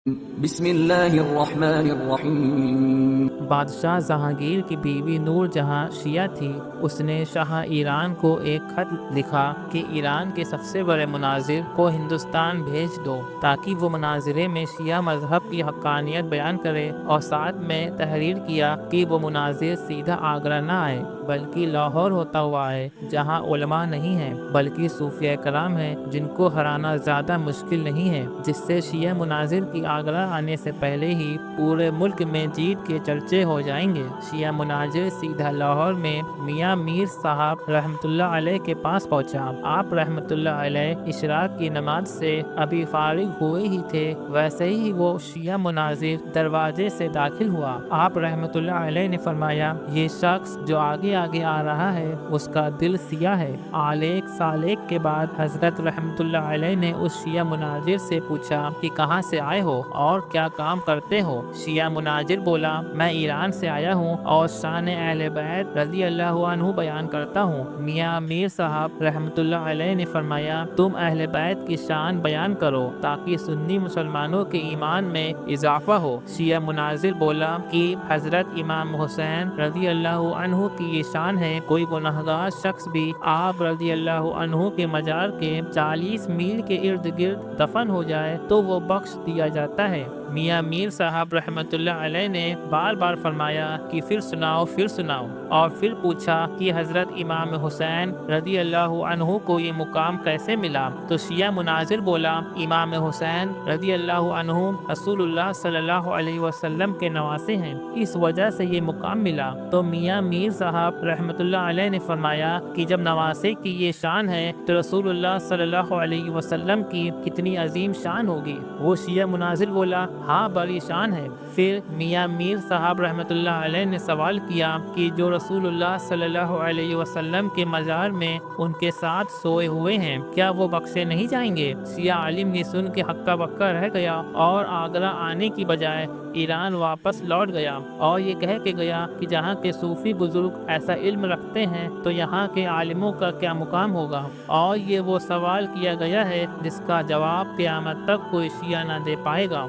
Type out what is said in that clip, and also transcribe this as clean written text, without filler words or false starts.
بسم اللہ الرحمن الرحیم۔ بادشاہ جہانگیر کی بیوی نور جہاں شیعہ تھی۔ اس نے شاہ ایران کو ایک خط لکھا کہ ایران کے سب سے بڑے مناظر کو ہندوستان بھیج دو تاکہ وہ مناظرے میں شیعہ مذہب کی حقانیت بیان کرے، اور ساتھ میں تحریر کیا کہ وہ مناظر سیدھا آگرہ نہ آئے بلکہ لاہور ہوتا ہوا آئے، جہاں علماء نہیں ہیں بلکہ صوفیاء کرام ہیں جن کو ہرانا زیادہ مشکل نہیں ہے، جس سے شیعہ مناظر کی آگرہ آنے سے پہلے ہی پورے ملک میں جیت کے چرچے ہو جائیں گے۔ شیعہ مناظر سیدھا لاہور میں میاں میر صاحب رحمۃ اللہ علیہ کے پاس پہنچا۔ آپ رحمۃ اللہ علیہ اشراق کی نماز سے ابھی فارغ ہوئے ہی تھے، ویسے ہی وہ شیعہ مناظر دروازے سے داخل ہوا۔ آپ رحمۃ اللہ علیہ نے فرمایا، یہ شخص جو آگے آگے آ رہا ہے اس کا دل سیاہ ہے۔ آلیک سالیک کے بعد حضرت رحمۃ اللہ علیہ نے اس شیعہ مناظر سے پوچھا کہ کہاں سے آئے ہو اور کیا کام کرتے ہو؟ شیعہ مناظر بولا، میں ایران سے آیا ہوں اور شان اہل بیت رضی اللہ عنہ بیان کرتا ہوں۔ میاں میر صاحب رحمۃ اللہ علیہ نے فرمایا، تم اہل بیت کی شان بیان کرو تاکہ سنی مسلمانوں کے ایمان میں اضافہ ہو۔ شیعہ مناظر بولا کہ حضرت امام حسین رضی اللہ عنہ کی یہ شان ہے، کوئی گنہگار شخص بھی آپ رضی اللہ عنہ کے مزار کے 40 میل کے ارد گرد دفن ہو جائے تو وہ بخش دیا جاتا ہے۔ میاں میر صاحب رحمۃ اللہ علیہ نے بار بار فرمایا کہ پھر سناؤ پھر سناؤ، اور پھر پوچھا کہ حضرت امام حسین رضی اللہ عنہ کو یہ مقام کیسے ملا؟ تو شیعہ مناظر بولا، امام حسین رضی اللہ عنہ رسول اللہ صلی اللہ علیہ وسلم کے نواسے ہیں، اس وجہ سے یہ مقام ملا۔ تو میاں میر صاحب رحمۃ اللہ علیہ نے فرمایا کہ جب نواسے کی یہ شان ہے تو رسول اللہ صلی اللہ علیہ وسلم کی کتنی عظیم شان ہوگی؟ وہ شیعہ مناظر بولا، ہاں بڑی شان ہے۔ پھر میاں میر صاحب رحمۃ اللہ علیہ نے سوال کیا کہ جو رسول اللہ صلی اللہ علیہ وسلم کے مزار میں ان کے ساتھ سوئے ہوئے ہیں، کیا وہ بخشے نہیں جائیں گے؟ شیعہ عالم یہ سن کے ہکا بکا رہ گیا اور آگرہ آنے کی بجائے ایران واپس لوٹ گیا، اور یہ کہہ کے گیا کہ جہاں کے صوفی بزرگ ایسا علم رکھتے ہیں تو یہاں کے عالموں کا کیا مقام ہوگا؟ اور یہ وہ سوال کیا گیا ہے جس کا جواب قیامت تک کوئی شیعہ نہ دے پائے گا۔